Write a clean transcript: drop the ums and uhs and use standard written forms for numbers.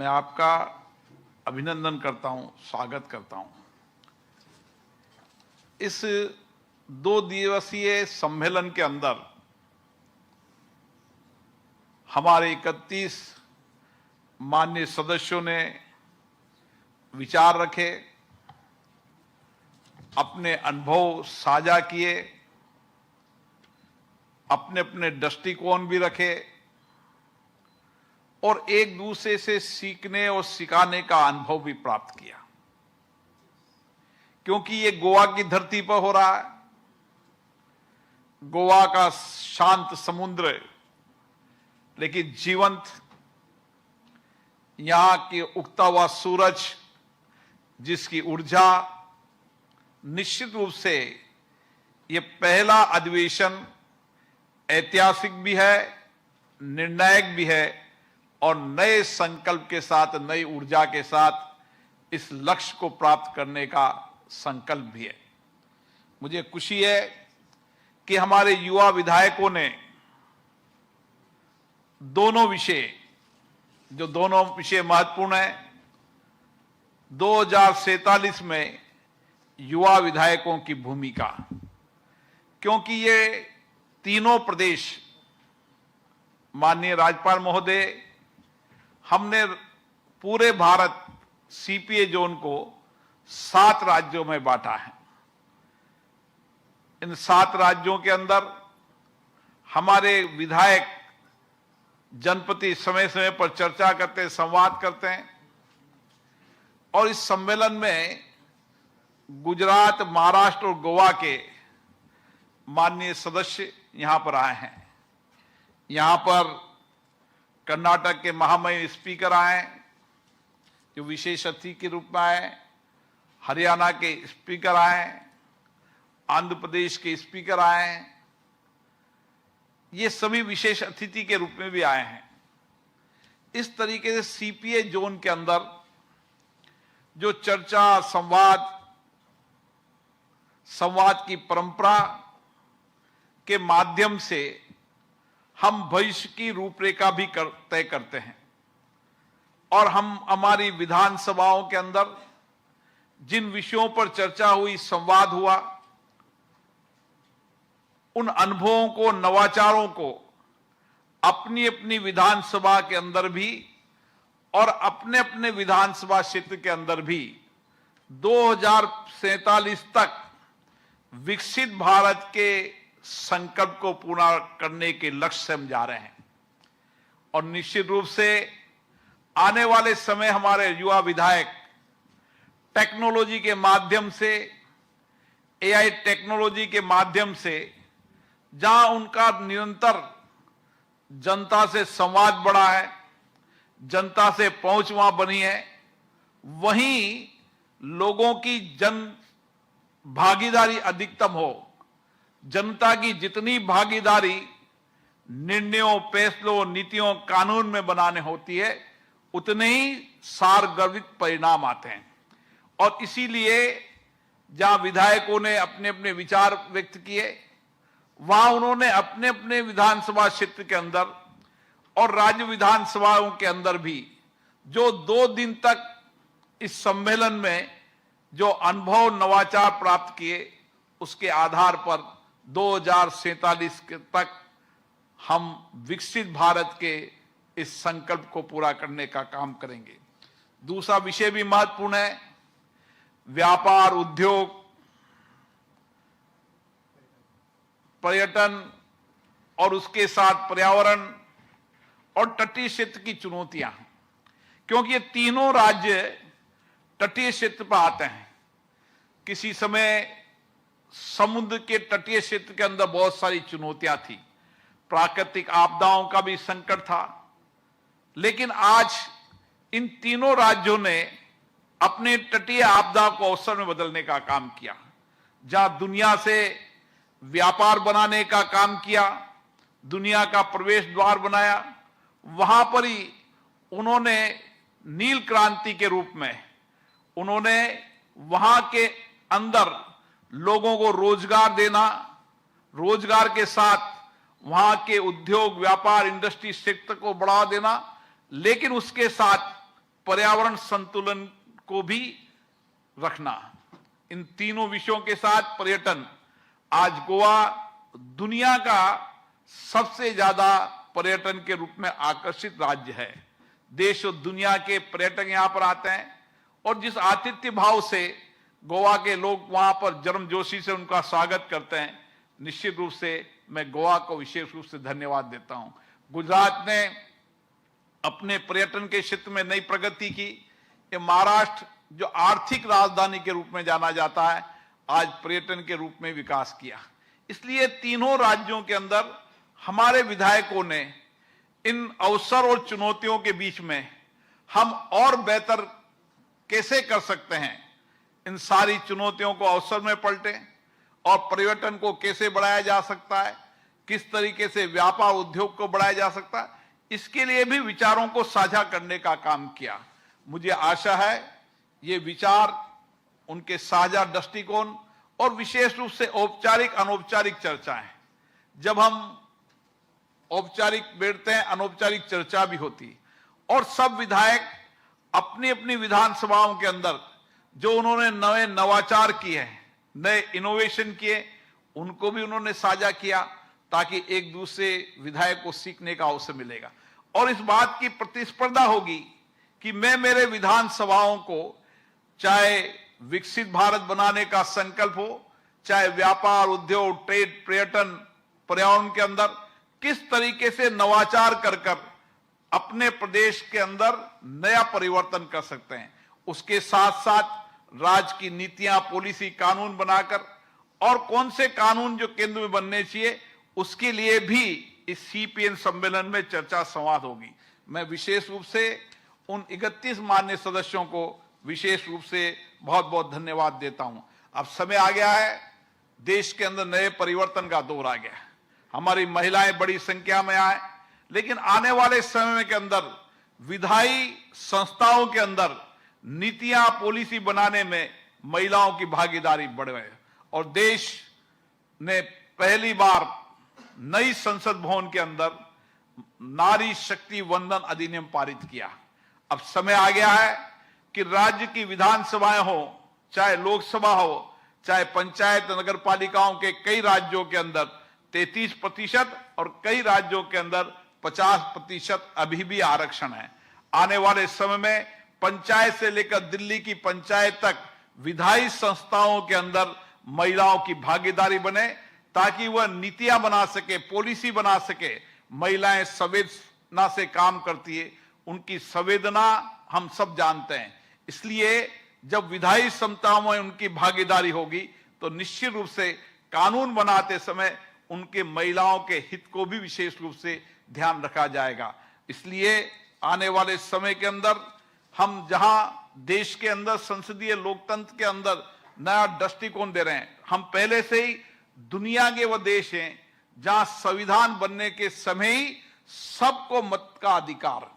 मैं आपका अभिनंदन करता हूं, स्वागत करता हूं। इस 2 दिवसीय सम्मेलन के अंदर हमारे 31 माननीय सदस्यों ने विचार रखे, अपने अनुभव साझा किए, अपने अपने दृष्टिकोण भी रखे और एक दूसरे से सीखने और सिखाने का अनुभव भी प्राप्त किया। क्योंकि ये गोवा की धरती पर हो रहा है। गोवा का शांत समुद्र, लेकिन जीवंत, यहां के उगता हुआ सूरज, जिसकी ऊर्जा, निश्चित रूप से ये पहला अधिवेशन ऐतिहासिक भी है, निर्णायक भी है और नए संकल्प के साथ, नई ऊर्जा के साथ इस लक्ष्य को प्राप्त करने का संकल्प भी है। मुझे खुशी है कि हमारे युवा विधायकों ने दोनों विषय महत्वपूर्ण है, 2047 में युवा विधायकों की भूमिका, क्योंकि ये तीनों प्रदेश, माननीय राज्यपाल महोदय, हमने पूरे भारत सीपीए जोन को 7 राज्यों में बांटा है। इन 7 राज्यों के अंदर हमारे विधायक जनप्रति समय समय पर चर्चा करते हैं, संवाद करते हैं और इस सम्मेलन में गुजरात, महाराष्ट्र और गोवा के माननीय सदस्य यहां पर आए हैं। यहां पर कर्नाटक के महामहिम स्पीकर आए, जो विशेष अतिथि के रूप में आए, हरियाणा के स्पीकर आए, आंध्र प्रदेश के स्पीकर आए, ये सभी विशेष अतिथि के रूप में भी आए हैं। इस तरीके से सीपीए जोन के अंदर जो चर्चा, संवाद की परंपरा के माध्यम से हम भविष्य की रूपरेखा भी तय करते हैं और हम हमारी विधानसभाओं के अंदर जिन विषयों पर चर्चा हुई, संवाद हुआ, उन अनुभवों को, नवाचारों को अपनी अपनी विधानसभा के अंदर भी और अपने अपने विधानसभा क्षेत्र के अंदर भी 2047 तक विकसित भारत के संकल्प को पूरा करने के लक्ष्य से हम जा रहे हैं। और निश्चित रूप से आने वाले समय हमारे युवा विधायक टेक्नोलॉजी के माध्यम से, एआई टेक्नोलॉजी के माध्यम से, जहां उनका निरंतर जनता से संवाद बढ़ा है, जनता से पहुंच वहां बनी है, वहीं लोगों की जन भागीदारी अधिकतम हो। जनता की जितनी भागीदारी निर्णयों, फैसलों, नीतियों, कानून में बनाने होती है, उतने ही सारगर्भित परिणाम आते हैं। और इसीलिए जहां विधायकों ने अपने अपने विचार व्यक्त किए, वहां उन्होंने अपने अपने विधानसभा क्षेत्र के अंदर और राज्य विधानसभाओं के अंदर भी जो 2 दिन तक इस सम्मेलन में जो अनुभव, नवाचार प्राप्त किए, उसके आधार पर 2047 तक हम विकसित भारत के इस संकल्प को पूरा करने का काम करेंगे। दूसरा विषय भी महत्वपूर्ण है, व्यापार, उद्योग, पर्यटन और उसके साथ पर्यावरण और तटीय क्षेत्र की चुनौतियां, क्योंकि ये तीनों राज्य तटीय क्षेत्र पर आते हैं। किसी समय समुद्र के तटीय क्षेत्र के अंदर बहुत सारी चुनौतियां थी, प्राकृतिक आपदाओं का भी संकट था, लेकिन आज इन तीनों राज्यों ने अपने तटीय आपदा को अवसर में बदलने का काम किया। जहां दुनिया से व्यापार बनाने का काम किया, दुनिया का प्रवेश द्वार बनाया, वहां पर ही उन्होंने नील क्रांति के रूप में उन्होंने वहां के अंदर लोगों को रोजगार देना, रोजगार के साथ वहां के उद्योग, व्यापार, इंडस्ट्री सेक्टर को बढ़ावा देना, लेकिन उसके साथ पर्यावरण संतुलन को भी रखना। इन तीनों विषयों के साथ पर्यटन, आज गोवा दुनिया का सबसे ज्यादा पर्यटन के रूप में आकर्षित राज्य है। देश और दुनिया के पर्यटक यहां पर आते हैं और जिस आतिथ्य भाव से गोवा के लोग वहां पर गर्मजोशी से उनका स्वागत करते हैं, निश्चित रूप से मैं गोवा को विशेष रूप से धन्यवाद देता हूं। गुजरात ने अपने पर्यटन के क्षेत्र में नई प्रगति की। ये महाराष्ट्र जो आर्थिक राजधानी के रूप में जाना जाता है, आज पर्यटन के रूप में विकास किया। इसलिए तीनों राज्यों के अंदर हमारे विधायकों ने इन अवसर और चुनौतियों के बीच में हम और बेहतर कैसे कर सकते हैं, इन सारी चुनौतियों को अवसर में पलटें और पर्यटन को कैसे बढ़ाया जा सकता है, किस तरीके से व्यापार उद्योग को बढ़ाया जा सकता है, इसके लिए भी विचारों को साझा करने का काम किया। मुझे आशा है ये विचार, उनके साझा दृष्टिकोण और विशेष रूप से औपचारिक अनौपचारिक चर्चाएं, जब हम औपचारिक बैठते हैं अनौपचारिक चर्चा भी होती और सब विधायक अपनी अपनी विधानसभाओं के अंदर जो उन्होंने नए नवाचार किए हैं, नए इनोवेशन किए, उनको भी उन्होंने साझा किया ताकि एक दूसरे विधायक को सीखने का अवसर मिलेगा। और इस बात की प्रतिस्पर्धा होगी कि मैं मेरे विधानसभाओं को, चाहे विकसित भारत बनाने का संकल्प हो, चाहे व्यापार उद्योग ट्रेड पर्यटन पर्यावरण के अंदर किस तरीके से नवाचार कर कर अपने प्रदेश के अंदर नया परिवर्तन कर सकते हैं, उसके साथ साथ राज्य की नीतियां पॉलिसी कानून बनाकर और कौन से कानून जो केंद्र में बनने चाहिए, उसके लिए भी इस सीपीएन सम्मेलन में चर्चा संवाद होगी। मैं विशेष रूप से उन 31 मान्य सदस्यों को विशेष रूप से बहुत बहुत धन्यवाद देता हूं। अब समय आ गया है, देश के अंदर नए परिवर्तन का दौर आ गया है। हमारी महिलाएं बड़ी संख्या में आए, लेकिन आने वाले समय के अंदर विधायी संस्थाओं के अंदर नीतियां पॉलिसी बनाने में महिलाओं की भागीदारी बढ़ गई और देश ने पहली बार नई संसद भवन के अंदर नारी शक्ति वंदन अधिनियम पारित किया। अब समय आ गया है कि राज्य की विधानसभाएं हो, चाहे लोकसभा हो, चाहे पंचायत नगर पालिकाओं के कई राज्यों के अंदर 33% और कई राज्यों के अंदर 50% अभी भी आरक्षण है। आने वाले समय में पंचायत से लेकर दिल्ली की पंचायत तक विधायी संस्थाओं के अंदर महिलाओं की भागीदारी बने ताकि वह नीतियां बना सके, पॉलिसी बना सके। महिलाएं संवेदना से काम करती है, उनकी संवेदना हम सब जानते हैं। इसलिए जब विधायी संस्थाओं में उनकी भागीदारी होगी तो निश्चित रूप से कानून बनाते समय उनके महिलाओं के हित को भी विशेष रूप से ध्यान रखा जाएगा। इसलिए आने वाले समय के अंदर हम जहां देश के अंदर संसदीय लोकतंत्र के अंदर नया दृष्टिकोण दे रहे हैं, हम पहले से ही दुनिया के वो देश हैं जहां संविधान बनने के समय ही सबको मत का अधिकार